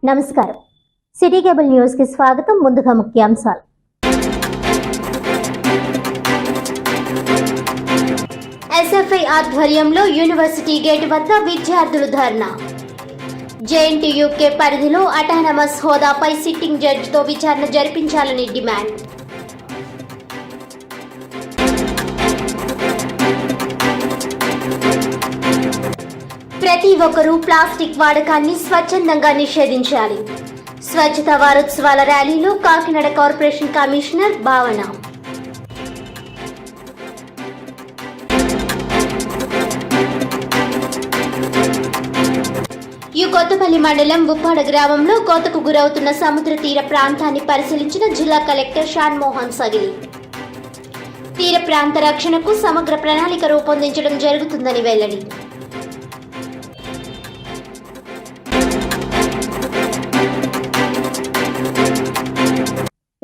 నమస్కారం. City cable news కి స్వాగతం. ముందుగా ముఖ్యాంశాలు. ఎస్ఎఫ్ఐ ఆధ్వర్యంలో యూనివర్సిటీ గేట్ వద్ద విద్యార్థులు ధర్నా. జేఎన్టీయూకే పరిధిలో అటానమస్ హోదాపై సిట్టింగ్ జడ్జితో విచారణ జరిపించాలని డిమాండ్. ప్రతి ఒక్కరూ ప్లాస్టిక్ వాడకాన్ని స్వచ్ఛందంగా నిషేధించాలి. స్వచ్ఛతా వారోత్సవాల ర్యాలీలో కాకినాడ కార్పొరేషన్ కమిషనర్ భావన. ఈ కొత్తపల్లి మండలం ఉప్పాడ గ్రామంలో కోతకు గురవుతున్న సముద్ర తీర ప్రాంతాన్ని పరిశీలించిన జిల్లా కలెక్టర్ షాన్ మోహన్ సగిలి. తీర ప్రాంత రక్షణకు సమగ్ర ప్రణాళిక రూపొందించడం జరుగుతుందని వెల్లడి.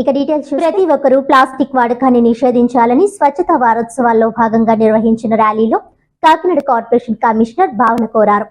ఇక డీటెయిల్స్. ప్రతి ఒక్కరూ ప్లాస్టిక్ వాడకాన్ని నిషేధించాలని స్వచ్ఛతా వారోత్సవాల్లో భాగంగా నిర్వహించిన ర్యాలీలో కాకినాడ కార్పొరేషన్ కమిషనర్ భావన కోరారు.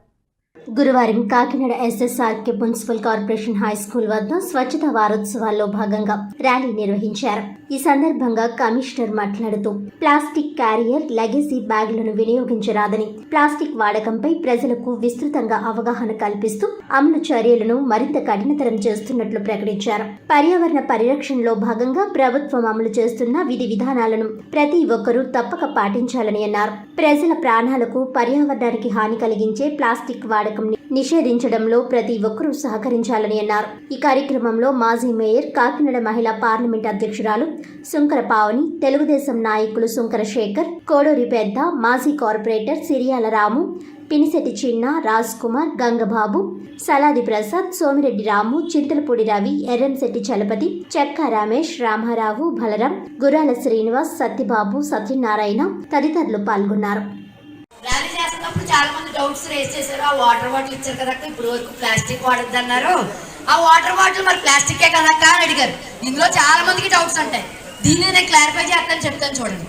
గురువారం Kakinada SSRK municipal corporation high school వద్ద స్వచ్ఛతా వారోత్సవాల్లో భాగంగా ర్యాలీ నిర్వహించారు. ఈ సందర్భంగా కమిషనర్ మాట్లాడుతూ ప్లాస్టిక్ క్యారియర్, లెగసీ బ్యాగులను వినియోగించరాదని, ప్లాస్టిక్ వాడకంపై ప్రజలకు విస్తృతంగా అవగాహన కల్పిస్తూ అమలు చర్యలను మరింత కఠినతరం చేస్తున్నట్లు ప్రకటించారు. పర్యావరణ పరిరక్షణలో భాగంగా ప్రభుత్వం అమలు చేస్తున్న విధి విధానాలను ప్రతి ఒక్కరూ తప్పక పాటించాలని అన్నారు. ప్రజల ప్రాణాలకు, పర్యావరణానికి హాని కలిగించే ప్లాస్టిక్ వాడకం నిషేధించడంలో ప్రతి ఒక్కరూ సహకరించాలని అన్నారు. ఈ కార్యక్రమంలో మాజీ మేయర్, కాకినాడ మహిళా పార్లమెంట్ అధ్యక్షురాలు సుంకర పావని, తెలుగుదేశం నాయకులు సుంకర శేఖర్, కోడూరి పెద్ద, మాజీ కార్పొరేటర్ సిరియాల రాము, పినిశెట్టి చిన్న, రాజ్ కుమార్, గంగబాబు, సలాది ప్రసాద్, సోమిరెడ్డి రాము, చింతలపూడి రవి, ఎర్రంశెట్టి చలపతి, చెక్క రమేష్, రామారావు, బలరాం, గురాల శ్రీనివాస్, సత్యబాబు, సత్యనారాయణ తదితరులు పాల్గొన్నారు. ర్యాలీ చేస్తున్నప్పుడు చాలా మంది డౌట్స్ రేస్ చేశారు. ఆ వాటర్ బాటిల్ ఇచ్చారు కదా, ఇప్పుడు వరకు ప్లాస్టిక్ వాడద్దు అన్నారు. ఆ వాటర్ బాటిల్ మరి ప్లాస్టికే కదా అని అడిగారు. ఇందులో చాలా మందికి డౌట్స్ ఉంటాయి. దీన్ని నేను క్లారిఫై చేస్తాను, చెప్తాను చూడండి.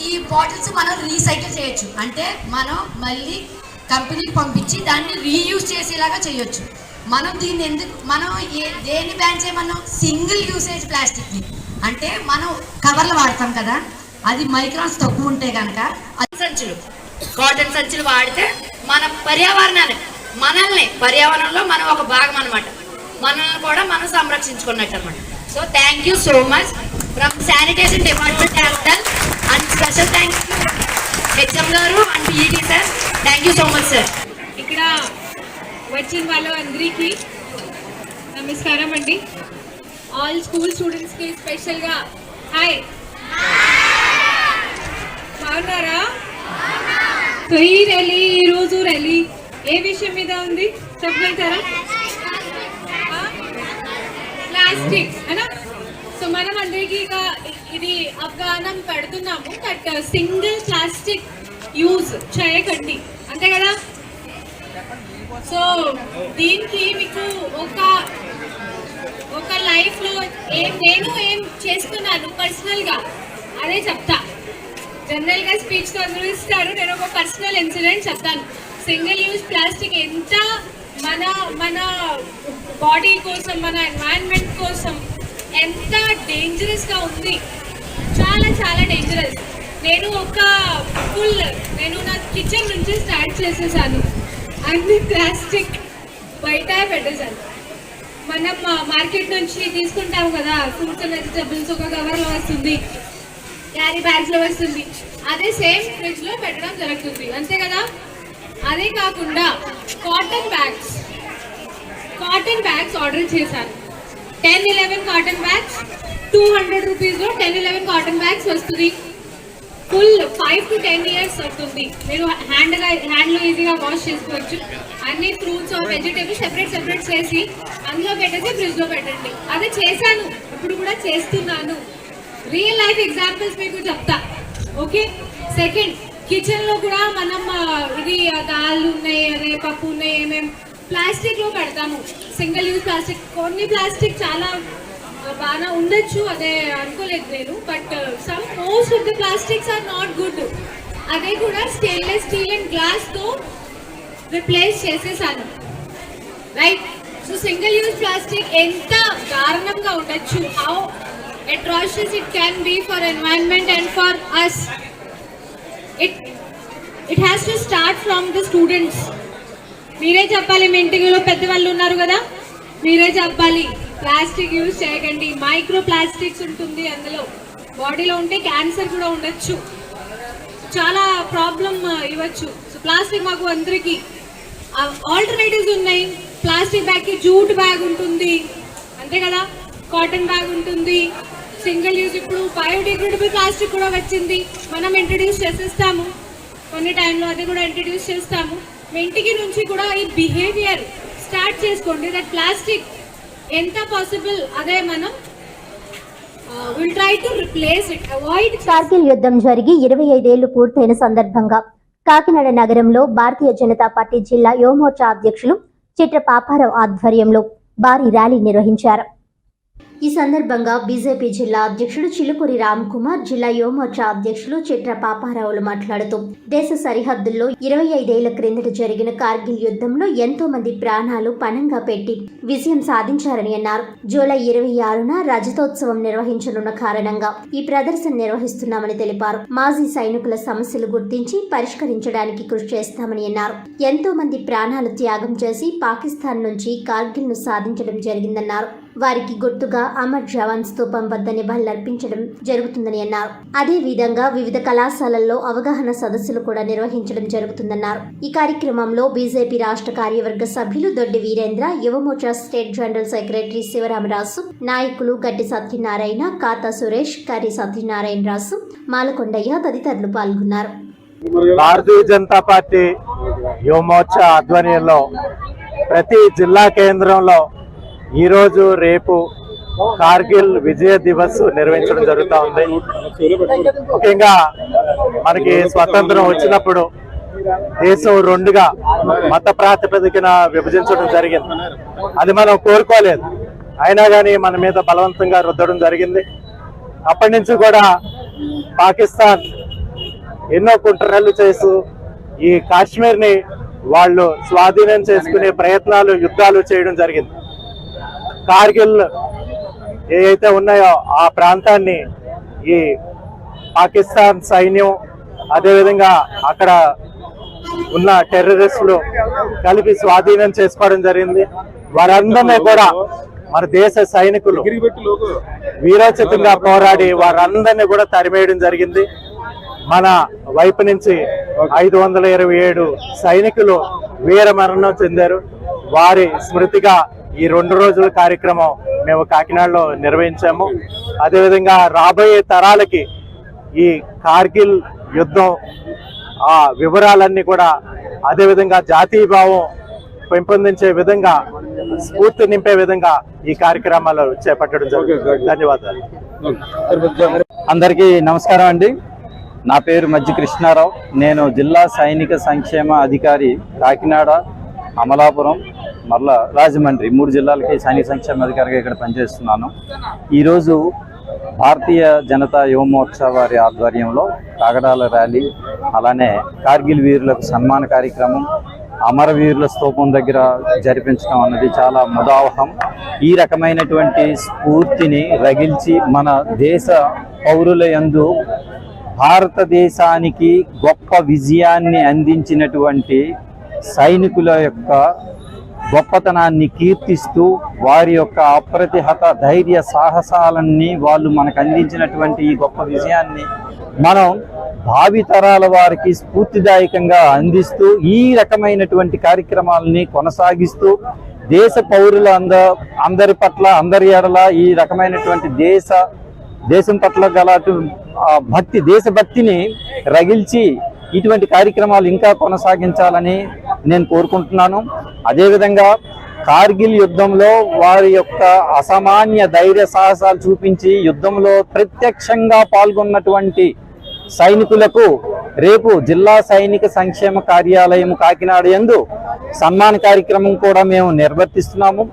ఈ బాటిల్స్ మనం రీసైకిల్ చేయొచ్చు, అంటే మనం మళ్ళీ కంపెనీకి పంపించి దాన్ని రీయూజ్ చేసేలాగా చేయొచ్చు. మనం దీన్ని దేన్ని బ్యాన్ చేయమన్నాం? సింగిల్ యూసేజ్ ప్లాస్టిక్ని, అంటే మనం కవర్లు వాడతాం కదా, అది మైక్రాన్స్ తక్కువ ఉంటే కనుక అది సంచులు, కాటన్ సంచులు వాడితే మన పర్యావరణంలో మనం ఒక భాగం అనమాట. మనల్ని కూడా మనం సంరక్షించుకున్నట్టు అనమాట. So thank you so much from sanitation department and special thanks HM గారు and ED sir. Thank you so much sir. ఇక్కడ వచ్చిన వాళ్ళందరికీ నమస్కారం అండి. ఆల్ స్కూల్ స్టూడెంట్స్కి స్పెషల్గా హాయ్. బాగున్నారా? సో ఈ ర్యాలీ, ఈరోజు ర్యాలీ ఏ విషయం మీద ఉంది చెప్పగలుగుతారా? ప్లాస్టిక్ అనా. సో మనం అందరికీ ఇది అవగాహన పెడుతున్నాము, బట్ సింగిల్ ప్లాస్టిక్ యూజ్ చేయకండి, అంతే కదా? సో దీనికి మీకు ఒక లైఫ్లో నేను ఏం చేస్తున్నాను పర్సనల్గా అదే చెప్తా. జనరల్గా స్పీచ్తో అందరూ ఇస్తారు, నేను ఒక పర్సనల్ ఇన్సిడెంట్ చెప్తాను. సింగిల్ యూజ్ ప్లాస్టిక్ ఎంత మన బాడీ కోసం, మన ఎన్వైరన్మెంట్ కోసం ఎంత డేంజరస్గా ఉంది, చాలా చాలా డేంజరస్. నేను నా కిచెన్ నుంచి స్టార్ట్ చేసేసాను, అన్ని ప్లాస్టిక్ బయట పెట్టేశాను. మనం మార్కెట్ నుంచి తీసుకుంటాము కదా, ఫ్రూట్స్ అండ్ వెజిటబుల్స్ ఒక కవర్లో వస్తుంది, క్యారీ బ్యాగ్స్లో వస్తుంది, అదే సేమ్ ఫ్రిడ్జ్లో పెట్టడం జరుగుతుంది, అంతే కదా? అదే కాకుండా కాటన్ బ్యాగ్స్ ఆర్డర్ చేశాను. 10-11 కాటన్ బ్యాగ్స్ 200 రూపీస్లో 10-11 కాటన్ బ్యాగ్స్ వస్తుంది. ఫుల్ 5 to 10 years అవుతుంది. మీరు హ్యాండ్లో ఈజీగా వాష్ చేసుకోవచ్చు. అన్ని ఫ్రూట్స్ ఆర్ వెజిటేబుల్స్ సెపరేట్ చేసి అందులో పెట్టేసి ఫ్రిడ్జ్లో పెట్టండి. అదే చేశాను, ఇప్పుడు కూడా చేస్తున్నాను. రియల్ లైఫ్ ఎగ్జాంపుల్స్ మీకు చెప్తా, ఓకే? సెకండ్, కిచెన్లో కూడా మనం ఇది దాల్ ఉన్నాయి, అదే పప్పు ఉన్నాయి, ఏమేమి ప్లాస్టిక్లో పెడతాము. సింగిల్ యూజ్ ప్లాస్టిక్, కొన్ని ప్లాస్టిక్ చాలా బాగా ఉండొచ్చు, అదే అనుకోలేదు నేను, but most of the plastics are not good. అదే కూడా స్టెయిన్లెస్ స్టీల్ అండ్ గ్లాస్తో రిప్లేస్ చేసేసాను, right? So single use plastic ఎంత దారుణంగా ఉండొచ్చు, how atrocious it can be for environment and for us. It has to start from the students. మీరే చెప్పాలి, మీ ఇంటిలో పెద్దవాళ్ళు ఉన్నారు కదా, మీరే చెప్పాలి ప్లాస్టిక్ యూజ్ చేయకండి. మైక్రో ప్లాస్టిక్స్ ఉంటుంది అందులో, బాడీలో ఉంటే క్యాన్సర్ కూడా ఉండొచ్చు, చాలా ప్రాబ్లం ఇవ్వచ్చు. సో ప్లాస్టిక్ మాకు అందరికీ ఆల్టర్నేటివ్స్ ఉన్నాయి. ప్లాస్టిక్ బ్యాగ్కి జూట్ బ్యాగ్ ఉంటుంది, అంతే కదా, కాటన్ బ్యాగ్ ఉంటుంది, సింగిల్ యూజ్ ఇప్పుడు బయోడిగ్రేడబుల్ ప్లాస్టిక్ కూడా వచ్చింది, మనం ఇంట్రడ్యూస్ చేసేస్తాము కొన్ని టైంలో, అది కూడా ఇంట్రడ్యూస్ చేస్తాము. మీ ఇంటికి నుంచి కూడా ఈ బిహేవియర్ స్టార్ట్ చేసుకోండి, దట్ ప్లాస్టిక్ ఎంత పాసిబుల్ అదే మనం will try to replace it, avoid. Kargil యుద్ధం జరిగి 25 ఏళ్లు పూర్తయిన సందర్భంగా కాకినాడ నగరంలో భారతీయ జనతా పార్టీ జిల్లా యువమోర్చా అధ్యక్షులు చిట్ర పాపారావు ఆధ్వర్యంలో భారీ ర్యాలీ నిర్వహించారు. ఈ సందర్భంగా బీజేపీ జిల్లా అధ్యక్షుడు చిలుకూరి రామ్ కుమార్, జిల్లా యువమోర్చా అధ్యక్షులు చిట్ర పాపారావులు మాట్లాడుతూ దేశ సరిహద్దుల్లో 25 ఏళ్ల క్రిందట జరిగిన కార్గిల్ యుద్ధంలో ఎంతో మంది ప్రాణాలు పణంగా పెట్టి విజయం సాధించారని అన్నారు. జూలై 26న రజతోత్సవం నిర్వహించనున్న కారణంగా ఈ ప్రదర్శన నిర్వహిస్తున్నామని తెలిపారు. మాజీ సైనికుల సమస్యలు గుర్తించి పరిష్కరించడానికి కృషి చేస్తామని అన్నారు. ఎంతో మంది ప్రాణాలు త్యాగం చేసి పాకిస్తాన్ నుంచి కార్గిల్ ను సాధించడం జరిగిందన్నారు. వారికి గుర్తుగా అమర్ జవాన్ స్తూపం వద్ద నివాళులర్పించడం జరుగుతుందని అన్నారు. అదే విధంగా వివిధ కళాశాలల్లో అవగాహన సదస్సులు కూడా నిర్వహించడం జరుగుతుందన్నారు. ఈ కార్యక్రమంలో బీజేపీ రాష్ట్ర కార్యవర్గ సభ్యులు Doddi Veerendra, Yuvamorcha state general secretary Sivaramaraju, నాయకులు గడ్డి సత్యనారాయణ, కాతా సురేష్, కర్రి సత్యనారాయణ రాజు, మాలకొండయ్య తదితరులు పాల్గొన్నారు. భారతీయ జనతా పార్టీ యువమోర్చా ఆధ్వర్యంలో ప్రతి జిల్లా కేంద్రంలో ఈరోజు రేపు కార్గిల్ విజయ దివస్ నిర్వహించడం జరుగుతూ ఉంది. ముఖ్యంగా మనకి స్వతంత్రం వచ్చినప్పుడు దేశం రెండుగా మత ప్రాతిపదికన విభజించడం జరిగింది. అది మనం కోరుకోలేదు, అయినా కానీ మన మీద బలవంతంగా రుద్దడం జరిగింది. అప్పటి నుంచి కూడా పాకిస్తాన్ ఎన్నో కుట్రలు చేస్తూ ఈ కాశ్మీర్ని వాళ్ళు స్వాధీనం చేసుకునే ప్రయత్నాలు, యుద్ధాలు చేయడం జరిగింది. కార్గిల్ ఏవైతే ఉన్నాయో ఆ ప్రాంతాన్ని ఈ పాకిస్తాన్ సైన్యం, అదేవిధంగా అక్కడ ఉన్న టెర్రరిస్టులు కలిపి స్వాధీనం చేసుకోవడం జరిగింది. వారందరినీ కూడా మన దేశ సైనికులు వీరోచితంగా పోరాడి వారందరినీ కూడా తరిమేయడం జరిగింది. మన వైపు నుంచి 527 సైనికులు వీర మరణం చెందారు. వారి స్మృతిగా ఈ 2 రోజుల కార్యక్రమం మేము కాకినాడలో నిర్వహించాము. అదేవిధంగా రాబోయే తరాలకి ఈ కార్గిల్ యుద్ధం ఆ వివరాలన్నీ కూడా, అదేవిధంగా జాతీయ భావం పెంపొందించే విధంగా, స్ఫూర్తి నింపే విధంగా ఈ కార్యక్రమాలు చేపట్టడం జరుగుతుంది. ధన్యవాదాలు. అందరికీ నమస్కారం అండి. నా పేరు మజ్జి కృష్ణారావు. నేను జిల్లా సైనిక సంక్షేమ అధికారి కాకినాడ, అమలాపురం, మరలా రాజమండ్రి 3 జిల్లాలకి సైనిక సంక్షేమ అధికారిగా ఇక్కడ పనిచేస్తున్నాను. ఈరోజు భారతీయ జనతా యువమోర్చా వారి ఆధ్వర్యంలో కాగడాల ర్యాలీ, అలానే కార్గిల్ వీరులకు సన్మాన కార్యక్రమం, అమరవీరుల స్తూపం దగ్గర జరిపించడం అన్నది చాలా ముదావహం. ఈ రకమైనటువంటి స్ఫూర్తిని రగిల్చి మన దేశ పౌరుల యందు భారతదేశానికి గొప్ప విజయాన్ని అందించినటువంటి సైనికుల యొక్క గొప్పతనాన్ని కీర్తిస్తూ వారి యొక్క అప్రతిహత ధైర్య సాహసాలన్నీ వాళ్ళు మనకు అందించినటువంటి ఈ గొప్ప విజయాన్ని మనం భావితరాల వారికి స్ఫూర్తిదాయకంగా అందిస్తూ ఈ రకమైనటువంటి కార్యక్రమాలని కొనసాగిస్తూ దేశ పౌరుల అందరి పట్ల, అందరి ఎడల ఈ రకమైనటువంటి దేశం పట్ల గల భక్తి, దేశభక్తిని రగిల్చి ఇటువంటి కార్యక్రమాలు ఇంకా కొనసాగించాలని నేను కోరుకుంటున్నాను. అదేవిధంగా కార్గిల్ యుద్ధంలో వారి యొక్క అసామాన్య ధైర్య సాహసాలు చూపించి యుద్ధంలో ప్రత్యక్షంగా పాల్గొన్నటువంటి సైనికులకు రేపు జిల్లా సైనిక సంక్షేమ కార్యాలయం కాకినాడ యందు సన్మాన కార్యక్రమం కూడా మేము నిర్వర్తిస్తున్నాము.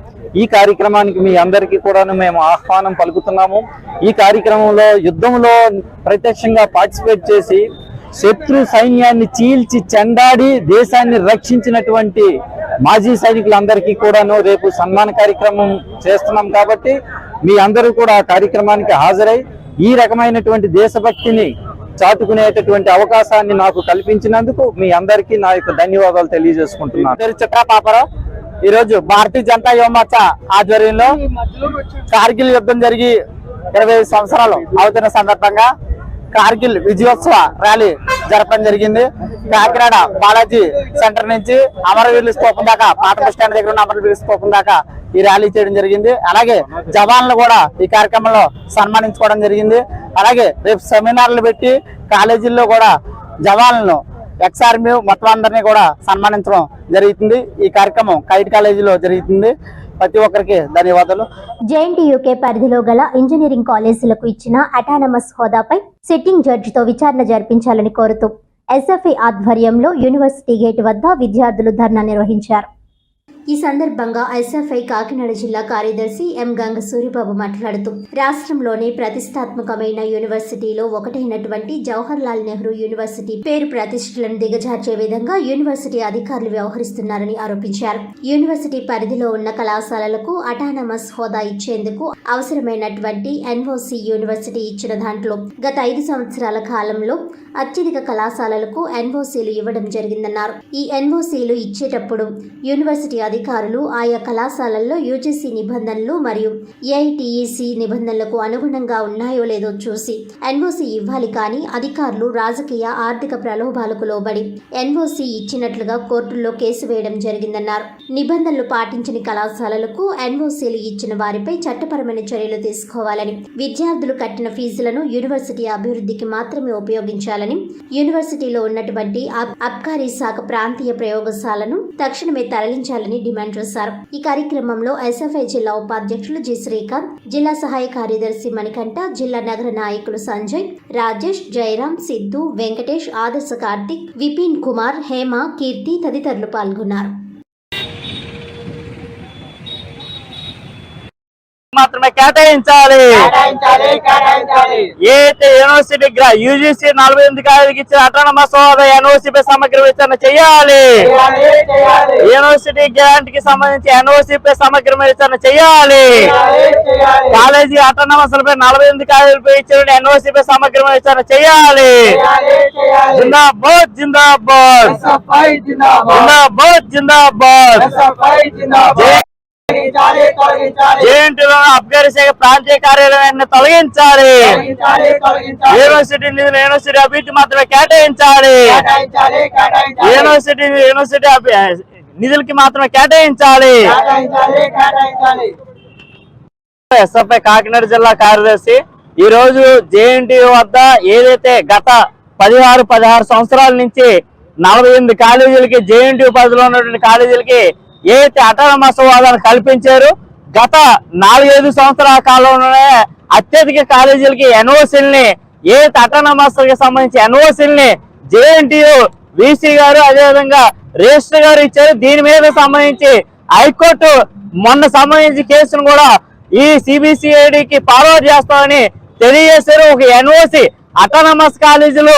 ఈ కార్యక్రమానికి మీ అందరికీ కూడా మేము ఆహ్వానం పలుకుతున్నాము. ఈ కార్యక్రమంలో యుద్ధంలో ప్రత్యక్షంగా పార్టిసిపేట్ చేసి శత్రు సైన్యాన్ని చీల్చి చెండాడి దేశాన్ని రక్షించినటువంటి మాజీ సైనికులందరికీ కూడాను రేపు సన్మాన కార్యక్రమం చేస్తున్నాం కాబట్టి మీ అందరూ కూడా ఆ కార్యక్రమానికి హాజరై ఈ రకమైనటువంటి దేశభక్తిని చాటుకునేటటువంటి అవకాశాన్ని నాకు కల్పించినందుకు మీ అందరికీ నా యొక్క ధన్యవాదాలు తెలియజేసుకుంటున్నాను. చిత్రా పాపరావు. ఈరోజు భారతీయ జనతా యువమోర్చా ఆధ్వర్యంలో కార్గిల్ యుద్ధం జరిగి 25 సంవత్సరాలు అవుతున్న సందర్భంగా కార్గిల్ విజయోత్సవ ర్యాలీ జరపడం జరిగింది. కాకినాడ బాలాజీ సెంటర్ నుంచి అమరవీరుల స్తూపం దాకా, పాత బస్ స్టాండ్ దగ్గర ఉన్న అమరవీరుల స్తూపం దాకా ఈ ర్యాలీ చేయడం జరిగింది. అలాగే జవాన్లు కూడా ఈ కార్యక్రమంలో సన్మానించుకోవడం జరిగింది. అలాగే రేపు సెమినార్లు పెట్టి కాలేజీల్లో కూడా జవాన్లను, ఎక్స్ ఆర్మీ మొత్తం అందరినీ కూడా సన్మానించడం జరుగుతుంది. ఈ కార్యక్రమం కైట్ కాలేజీలో జరుగుతుంది. ప్రతి ఒక్కరికి ధన్యవాదాలు. జేఎన్టీయూకే పరిధిలో గల ఇంజనీరింగ్ కాలేజీలకు ఇచ్చిన అటానమస్ హోదాపై సిట్టింగ్ జడ్జితో విచారణ జరిపించాలని కోరుతూ ఎస్ఎఫ్ఐ ఆధ్వర్యంలో యూనివర్సిటీ గేట్ వద్ద విద్యార్థులు ధర్నా నిర్వహించారు. ఈ సందర్భంగా ఎస్ఎఫ్ఐ కాకినాడ జిల్లా కార్యదర్శి ఎం గంగ సూరిబాబు మాట్లాడుతూ రాష్ట్రంలోని ప్రతిష్టాత్మకమైన యూనివర్సిటీలో ఒకటైనటువంటి జవహర్ లాల్ నెహ్రూ యూనివర్సిటీ పేరు ప్రతిష్టలను దిగజార్చే విధంగా యూనివర్సిటీ అధికారులు వ్యవహరిస్తున్నారని ఆరోపించారు. యూనివర్సిటీ పరిధిలో ఉన్న కళాశాలలకు అటానమస్ హోదా ఇచ్చేందుకు అవసరమైనటువంటి ఎన్ఓసి యూనివర్సిటీ ఇచ్చిన దాంట్లో గత 5 సంవత్సరాల కాలంలో అత్యధిక కళాశాలలకు ఎన్ఓసీలు ఇవ్వడం జరిగిందన్నారు. ఈ ఎన్ఓసీలు ఇచ్చేటప్పుడు యూనివర్సిటీ అధికారులు ఆయా కళాశాలల్లో యూజీసీ నిబంధనలు మరియు ఏఐటీఈసీ నిబంధనలకు అనుగుణంగా ఉన్నాయో లేదో చూసి ఎన్ఓసీ ఇవ్వాలి. కానీ అధికారులు రాజకీయ ఆర్థిక ప్రలోభాలకు లోబడి ఎన్ఓసీ ఇచ్చినట్లుగా కోర్టుల్లో కేసు వేయడం జరిగిందన్నారు. నిబంధనలు పాటించని కళాశాలలకు ఎన్ఓసీలు ఇచ్చిన వారిపై చట్టపరమైన చర్యలు తీసుకోవాలని, విద్యార్థులు కట్టిన ఫీజులను యూనివర్సిటీ అభివృద్ధికి మాత్రమే ఉపయోగించాలని, యూనివర్సిటీలో ఉన్నటువంటి అబ్కారీ శాఖ ప్రాంతీయ ప్రయోగశాలను తక్షణమే తరలించాలని డిమాండ్ చేశారు. ఈ కార్యక్రమంలో ఎస్ఎఫ్ఐ జిల్లా ఉపాధ్యక్షులు జి శ్రీకాంత్, జిల్లా సహాయ కార్యదర్శి మణికంఠ, జిల్లా నగర నాయకులు సంజయ్, రాజేష్, జయరాం, సిద్ధు, వెంకటేష్, ఆదర్శ కార్తిక్, విపిన్ కుమార్, హేమ, కీర్తి తదితరులు పాల్గొన్నారు. మాత్రమే కేటాయించాలి. ఏదైతే యూనివర్సిటీ యూజీసీ 48 కాలేజీకి ఇచ్చిన అటానమస్ హోదా ఎన్ఓసీపై సమగ్ర విచారణ చేయాలి. యూనివర్సిటీ గ్రాంట్ కి సంబంధించి ఎన్ఓసీపై సమగ్ర విచారణ చేయాలి. కాలేజీ అటానమస్ పై 48 కాలేజీలపై ఇచ్చిన ఎన్ఓసీపై సమగ్ర విచారణ చేయాలి. జిందాబాద్ జిందాబాద్ జిందాబాద్ జిందాబాద్. జేఎన్టీయూలో అబ్కారీ శాఖ ప్రాంతీయ కార్యాలయాన్ని తొలగించాలి. యూనివర్సిటీ నిధులు యూనివర్సిటీ అభివృద్ధి మాత్రమే కేటాయించాలి. యూనివర్సిటీ నిధులకి మాత్రమే కేటాయించాలి. ఎస్ఎఫ్ఐ కాకినాడ జిల్లా కార్యదర్శి ఈ రోజు జేఎన్టీయూ వద్ద ఏదైతే గత 16 సంవత్సరాల నుంచి 48 కాలేజీలకి జేఎన్టీయూ పరిధిలో ఉన్నటువంటి కాలేజీలకి ఏదైతే అటానమస్ హోదాను కల్పించారు, గత 4-5 సంవత్సరాల కాలంలోనే అత్యధిక కాలేజీలకి ఎన్ఓసీలని, ఏదైతే అటానమస్ కి సంబంధించి ఎన్ఓసీలని జేఎన్టీయూ వీసీ గారు అదేవిధంగా రిజిస్టర్ గారు ఇచ్చారు. దీని మీద సంబంధించి హైకోర్టు మొన్న సంబంధించి కేసును కూడా ఈ సిబిసిఐడికి ఫార్వర్డ్ చేస్తామని తెలియజేశారు. ఒక ఎన్ఓసి అటానమస్ కాలేజీలు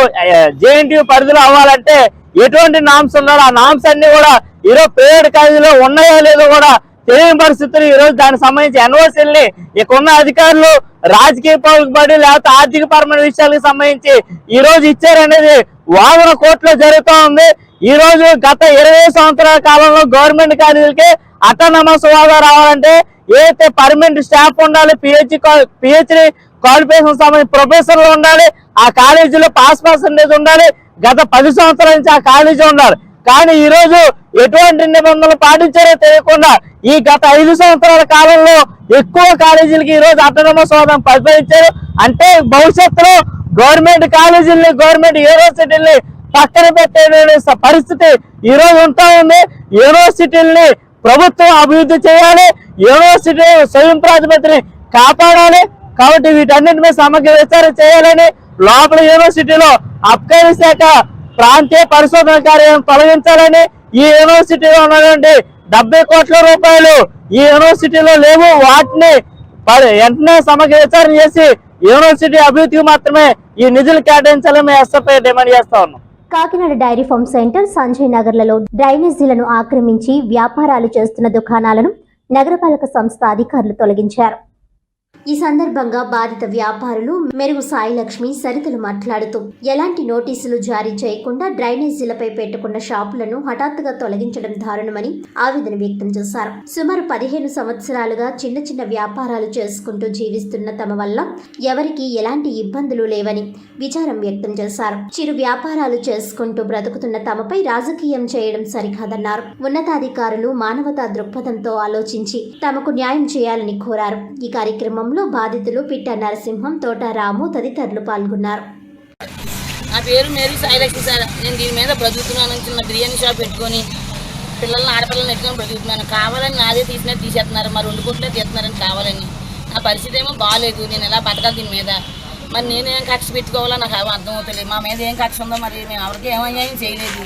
జేఎన్టీయూ పరిధిలో అవ్వాలంటే ఎటువంటి నామ్స్ ఉన్నారో ఆ నామ్స్ అన్ని కూడా ఈరోజు ప్రైవేట్ కాలేజీలో ఉన్నాయో లేదో కూడా తెలియని పరిస్థితులు. ఈ రోజు దానికి సంబంధించి ఎన్ఓసీలని ఇక్కడ ఉన్న అధికారులు రాజకీయ పలుకుబడి లేకపోతే ఆర్థిక పరమైన విషయాలకు సంబంధించి ఈ రోజు ఇచ్చారనేది వాదన కోర్టులో జరుగుతూ ఉంది. ఈ రోజు గత 20 సంవత్సరాల కాలంలో గవర్నమెంట్ కాలేజీలకి అటానమస్ హోదా రావాలంటే ఏదైతే పర్మనెంట్ స్టాఫ్ ఉండాలి, పిహెచ్డి క్వాలిఫికేషన్ సంబంధించి ప్రొఫెసర్లు ఉండాలి, ఆ కాలేజీలో పాస్ పర్సెంటేజ్ ఉండాలి, గత 10 సంవత్సరాల నుంచి ఆ కాలేజీ ఉండాలి. కానీ ఈ రోజు ఎటువంటి నిబంధనలు పాటించారో తెలియకుండా ఈ గత 5 సంవత్సరాల కాలంలో ఎక్కువ కాలేజీలకి ఈ రోజు అటానమస్ హోదాను పరిపాలించారు. అంటే భవిష్యత్తులో గవర్నమెంట్ కాలేజీలని, గవర్నమెంట్ యూనివర్సిటీలని పక్కన పెట్టే పరిస్థితి ఈ రోజు ఉంటా ఉంది. యూనివర్సిటీలని ప్రభుత్వం అభివృద్ధి చేయాలి, యూనివర్సిటీ స్వయం ప్రాతిపత్తిని కాపాడాలి. కాబట్టి వీటన్నిటి మీద సమగ్ర విచారణ చేయాలని, లోపల యూనివర్సిటీలో అబ్కారీ శాఖ ప్రాంతీయ పరిశోధన కార్యాలయం తొలగించాలని, ఈ యూనివర్సిటీలో ఉన్నటువంటి 70 కోట్ల రూపాయలు ఈ యూనివర్సిటీలో లేవు, వాటిని వెంటనే సమగ్ర విచారణ చేసి యూనివర్సిటీ అభివృద్ధికి మాత్రమే ఈ నిధులు కేటాయించాలని మేము ఎస్ఎఫ్ఐ డిమాండ్ చేస్తా ఉన్నాం. Kakinada dairy farm centre, Sanjay నగర్లలో డ్రైనేజీలను ఆక్రమించి వ్యాపారాలు చేస్తున్న దుకాణాలను నగరపాలక సంస్థ అధికారులు తొలగించారు. ఈ సందర్భంగా బాధిత వ్యాపారులు మెరుగు సాయిలక్ష్మి, సరితలు మాట్లాడుతూ ఎలాంటి నోటీసులు జారీ చేయకుండా డ్రైనేజీలపై పెట్టుకున్న షాపులను హఠాత్తుగా తొలగించడం దారుణమని ఆవేదన వ్యక్తం చేశారు. సుమారు 15 సంవత్సరాలుగా చిన్న చిన్న వ్యాపారాలు చేసుకుంటూ జీవిస్తున్న తమ వల్ల ఎవరికీ ఎలాంటి ఇబ్బందులు లేవని విచారం వ్యక్తం చేశారు. చిరు వ్యాపారాలు చేసుకుంటూ బ్రతుకుతున్న తమపై రాజకీయం చేయడం సరికాదన్నారు. ఉన్నతాధికారులు మానవతా దృక్పథంతో ఆలోచించి తమకు న్యాయం చేయాలని కోరారు. ఈ కార్యక్రమంలో బాధితులు పిట్ట నరసింహం, తోట రాము తదితరులు పాల్గొన్నారు. నా పేరు మేరీ సాయిలక్ష్మి సార్. నేను దీని మీద బ్రతుకుతున్నాను. చిన్న బిర్యానీ షాప్ పెట్టుకొని పిల్లల్ని ఆడపిల్లల్ని పెట్టుకొని బ్రతుకుతున్నాను. కావాలని నాదే తీసేస్తున్నారు, మరి 2 కోట్లే తీస్తున్నారని కావాలని. నా పరిస్థితి ఏమో బాగాలేదు. నేను ఎలా బతకాలి దీని మీద? మరి నేనేం కక్ష పెట్టుకోవాలో నాకు అర్థం అవుతుంది. మా మీద ఏం కక్ష ఉందో మరి మేము ఎవరికి ఏమయ్యాయం చేయలేదు.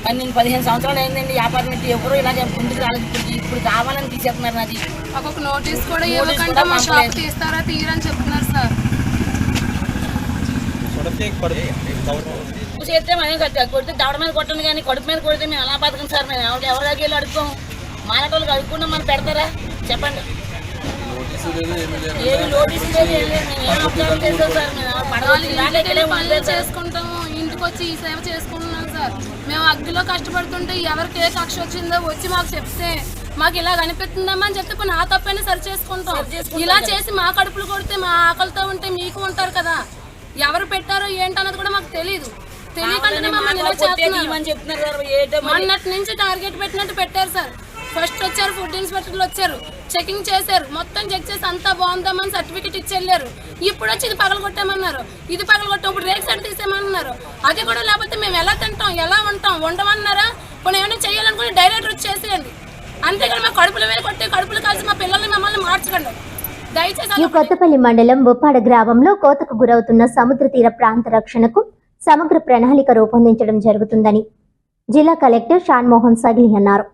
మరి నేను 15 సంవత్సరాలు అయిందండి వ్యాపారం పెట్టి, ఎవరు ఇలాగే ముందుకు రాలేదు. ఇప్పుడు కావాలని తీసేస్తున్నారు. నాది ఒక నోటీస్ కూడా ఇవ్వకుండా మా షాప్ తీస్తారా తీరని చెప్తున్నారు సార్. చేస్తే మనం కొడితే దవడ మీద కొట్టండి, కానీ కడుపు మీద కొడితే మేము ఎలా బతకం సార్? మేము ఎవరి దగ్గర వెళ్ళి అడుగుతాం? మానటోళ్ళకి అడుగుకుండా మనం పెడతారా చెప్పండి? ఏమి నోటీసు లేదు, ఏం లేదు. మేము ఏం అప్లై చేస్తాం సార్? మేము పనులు చేసుకుంటాము, ఇంటికి వచ్చి ఈ సేవ చేసుకుంటున్నాం సార్. మేము అగ్గిలో కష్టపడుతుంటే ఎవరికి ఏ కక్ష వచ్చిందో వచ్చి మాకు చెప్తే మాకు ఇలా కనిపిస్తుందమ్మా అని చెప్తే నా తప్పైనా సరి చేసుకుంటాం. ఇలా చేసి మా కడుపులు కొడితే మా ఆకలితో ఉంటే మీకు ఉంటారు కదా, ఎవరు పెట్టారో ఏంటన్నది కూడా మాకు తెలియదు. తెలియకుండా మమ్మల్ని ఇలా చేస్తున్నారు. మొన్నటి నుంచి టార్గెట్ పెట్టినట్టు పెట్టారు సార్. ఫస్ట్ వచ్చారు, ఫుడ్ ఇన్స్పెక్టర్లు వచ్చారు, చెకింగ్ చేశారు, మొత్తం చెక్ చేసి అంతా బాగుందామని సర్టిఫికెట్ ఇచ్చి వెళ్ళారు. ఇప్పుడు వచ్చి ఇది పగలగొట్టామన్నారు, ఇది పగలగొట్టాం, ఇప్పుడు రేక్ సైడ్ తీసేయమన్నారు. అది కూడా లేకపోతే మేము ఎలా తింటాం, ఎలా ఉంటాం? ఉండమన్నారా? కొన్ని ఏమైనా చేయాలనుకుని డైరెక్టర్ వచ్చి చేసేయండి. అంతేగాని మా కడుపుల మీద కొట్టి కడుపులు కలిసి మా పిల్లల్ని మమ్మల్ని మార్చకండి దయచేసి. ఈ కొత్తపల్లి మండలం ఉప్పాడ గ్రామంలో కోతకు గురవుతున్న సముద్ర తీర ప్రాంత రక్షణకు సమగ్ర ప్రణాళిక రూపొందించడం జరుగుతుందని జిల్లా కలెక్టర్ షాన్మోహన్ సగిలి అన్నారు.